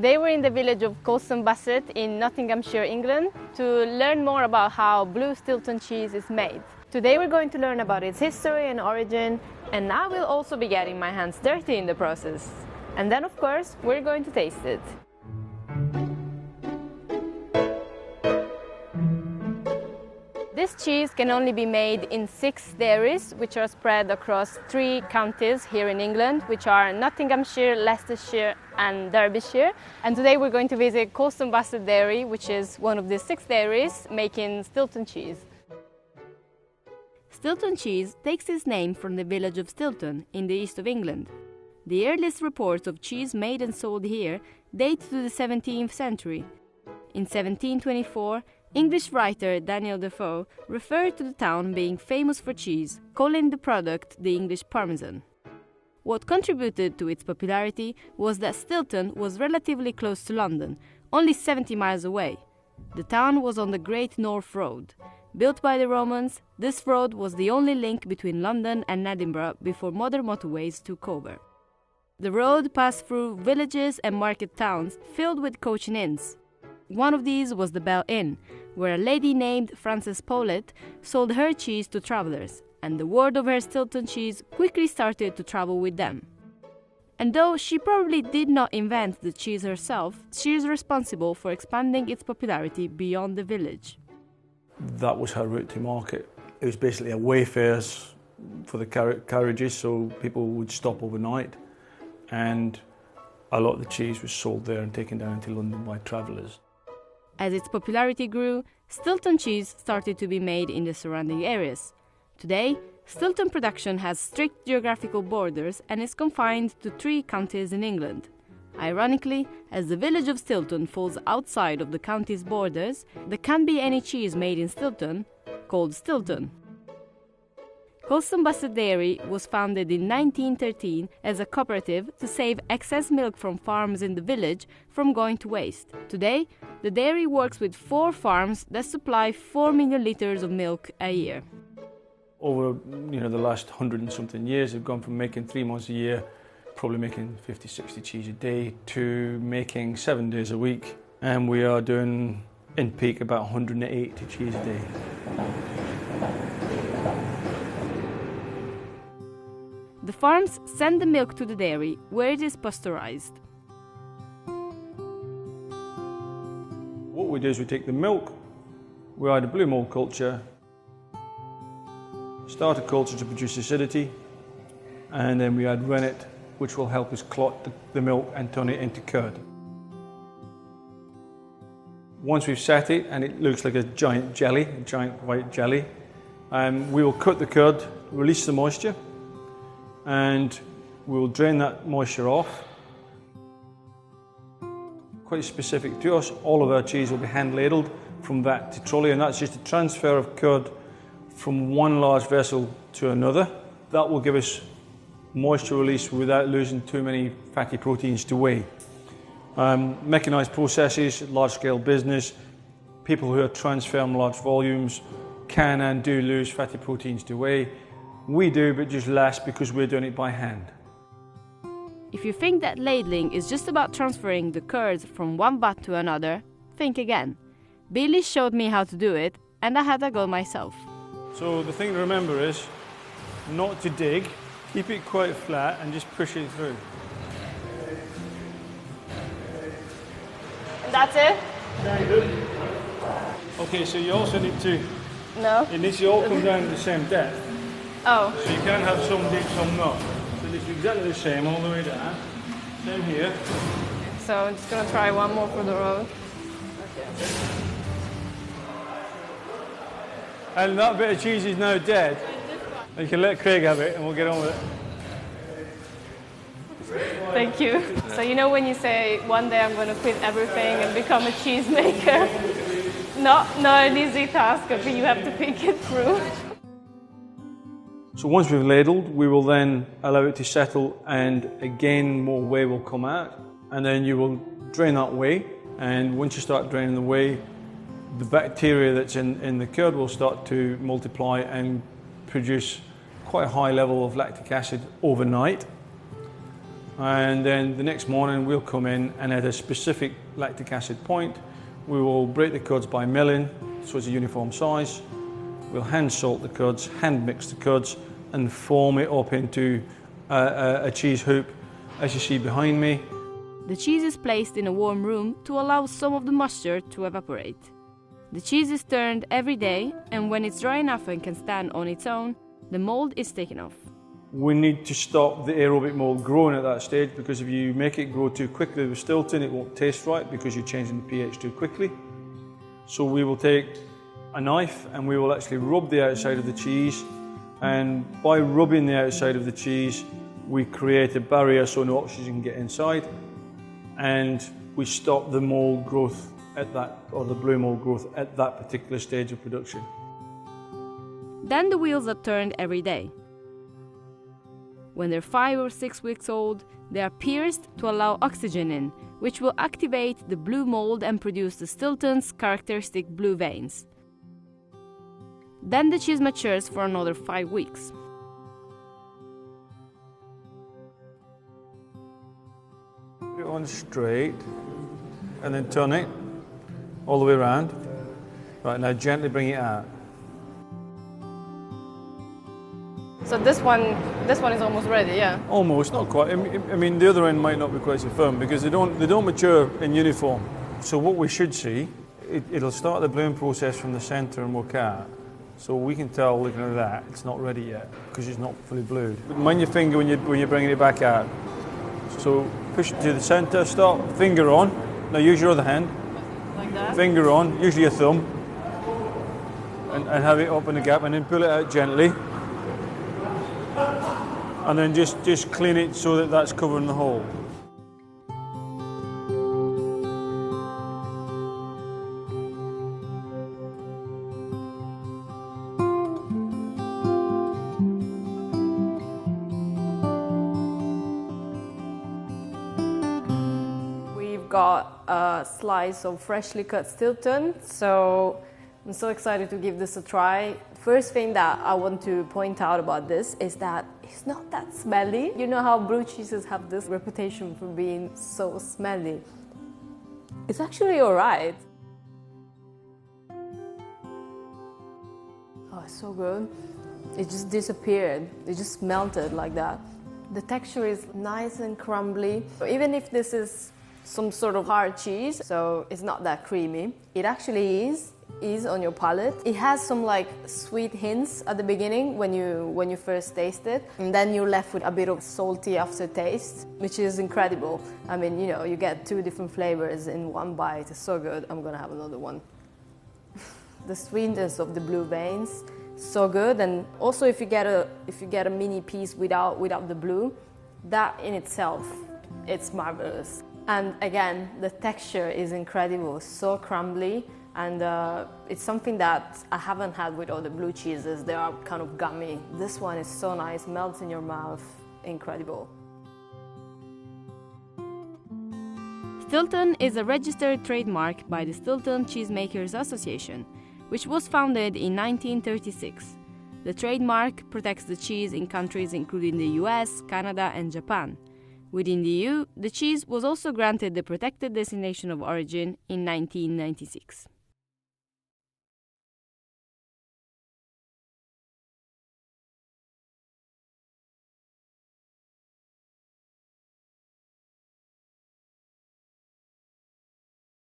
Today we're in the village of Colston Bassett in Nottinghamshire, England, to learn more about how blue Stilton cheese is made. Today we're going to learn about its history and origin, and I will also be getting my hands dirty in the process. And then, of course, we're going to taste it. This cheese can only be made in 6 dairies, which are spread across 3 counties here in England, which are Nottinghamshire, Leicestershire and Derbyshire. And today we're going to visit Colston Bassett Dairy, which is one of the 6 dairies making Stilton cheese. Stilton cheese takes its name from the village of Stilton in the east of England. The earliest reports of cheese made and sold here date to the 17th century. In 1724, English writer Daniel Defoe referred to the town being famous for cheese, calling the product the English Parmesan. What contributed to its popularity was that Stilton was relatively close to London, only 70 miles away. The town was on the Great North Road. Built by the Romans, this road was the only link between London and Edinburgh before modern motorways took over. The road passed through villages and market towns filled with coaching inns. One of these was the Bell Inn, where a lady named Frances Powlett sold her cheese to travellers, and the word of her Stilton cheese quickly started to travel with them. And though she probably did not invent the cheese herself, she is responsible for expanding its popularity beyond the village. That was her route to market. It was basically a wayfares for the carriages, so people would stop overnight, and a lot of the cheese was sold there and taken down into London by travellers. As its popularity grew, Stilton cheese started to be made in the surrounding areas. Today, Stilton production has strict geographical borders and is confined to 3 counties in England. Ironically, as the village of Stilton falls outside of the county's borders, there can't be any cheese made in Stilton called Stilton. Colston Bassett Dairy was founded in 1913 as a cooperative to save excess milk from farms in the village from going to waste. Today, the dairy works with 4 farms that supply 4 million litres of milk a year. Over the last 100 and something years, they've gone from making 3 months a year, probably making 50, 60 cheese a day, to making 7 days a week. And we are doing, in peak, about 180 cheese a day. The farms send the milk to the dairy, where it is pasteurised. What we do is we take the milk, we add a blue mold culture, starter culture to produce acidity, and then we add rennet, which will help us clot the milk and turn it into curd. Once we've set it and it looks like a giant jelly, a giant white jelly, we will cut the curd, release the moisture, and we'll drain that moisture off. Quite specific to us, all of our cheese will be hand ladled from vat to trolley, and that's just a transfer of curd from one large vessel to another. That will give us moisture release without losing too many fatty proteins to whey. Mechanised processes, large-scale business, people who are transferring large volumes can and do lose fatty proteins to whey. We do, but just less because we're doing it by hand. If you think that ladling is just about transferring the curds from one vat to another, think again. Billy showed me how to do it, and I had a go myself. So the thing to remember is not to dig, keep it quite flat and just push it through. That's it? Very good. Okay, so you also need to... No. It needs to all come down to the same depth. Oh. So you can have some deep, some not. So it's exactly the same all the way down. Same here. So I'm just going to try one more for the road. Okay. And that bit of cheese is now dead. You can let Craig have it and we'll get on with it. Thank you. So you know when you say one day I'm going to quit everything and become a cheesemaker? Not an easy task, but you have to think it through. So once we've ladled, we will then allow it to settle, and again more whey will come out, and then you will drain that whey, and once you start draining the whey, the bacteria that's in the curd will start to multiply and produce quite a high level of lactic acid overnight. And then the next morning we'll come in, and at a specific lactic acid point, we will break the curds by milling, so it's a uniform size. We'll hand salt the curds, hand mix the curds, and form it up into a cheese hoop, as you see behind me. The cheese is placed in a warm room to allow some of the moisture to evaporate. The cheese is turned every day, and when it's dry enough and can stand on its own, the mold is taken off. We need to stop the aerobic mold growing at that stage, because if you make it grow too quickly with Stilton, it won't taste right because you're changing the pH too quickly. So we will take a knife and we will actually rub the outside of the cheese, and by rubbing the outside of the cheese, we create a barrier so no oxygen can get inside, and we stop the mold growth at that, or the blue mold growth at that particular stage of production. Then the wheels are turned every day. When they're 5 or 6 weeks old, they are pierced to allow oxygen in, which will activate the blue mold and produce the Stilton's characteristic blue veins. Then the cheese matures for another 5 weeks. Put it on straight, and then turn it all the way around. Right, now gently bring it out. So this one is almost ready, yeah? Almost, not quite. I mean, the other end might not be quite so firm because they don't mature in uniform. So what we should see, it'll start the bloom process from the centre and work out. So we can tell, looking at that, it's not ready yet because it's not fully blued. But mind your finger when you're bringing it back out. So push it to the centre, stop, finger on. Now use your other hand. Like that? Finger on, usually your thumb. And have it up in the gap, and then pull it out gently. And then just clean it so that that's covering the hole. We've got a slice of freshly cut Stilton, so I'm so excited to give this a try. First thing that I want to point out about this is that it's not that smelly. You know how blue cheeses have this reputation for being so smelly. It's actually alright. Oh, it's so good. It just disappeared. It just melted like that. The texture is nice and crumbly. Even if this is some sort of hard cheese, so it's not that creamy, it actually is on your palate. It has some like sweet hints at the beginning when you first taste it, and then you're left with a bit of salty aftertaste, which is incredible. I mean, you know, you get 2 different flavors in one bite. It's so good. I'm gonna have another one. The sweetness of the blue veins, so good. And also if you get a mini piece without the blue, that in itself, it's marvelous. And again, the texture is incredible, so crumbly. And it's something that I haven't had with other blue cheeses. They are kind of gummy. This one is so nice, melts in your mouth, incredible. Stilton is a registered trademark by the Stilton Cheesemakers Association, which was founded in 1936. The trademark protects the cheese in countries including the US, Canada, and Japan. Within the EU, the cheese was also granted the protected designation of origin in 1996.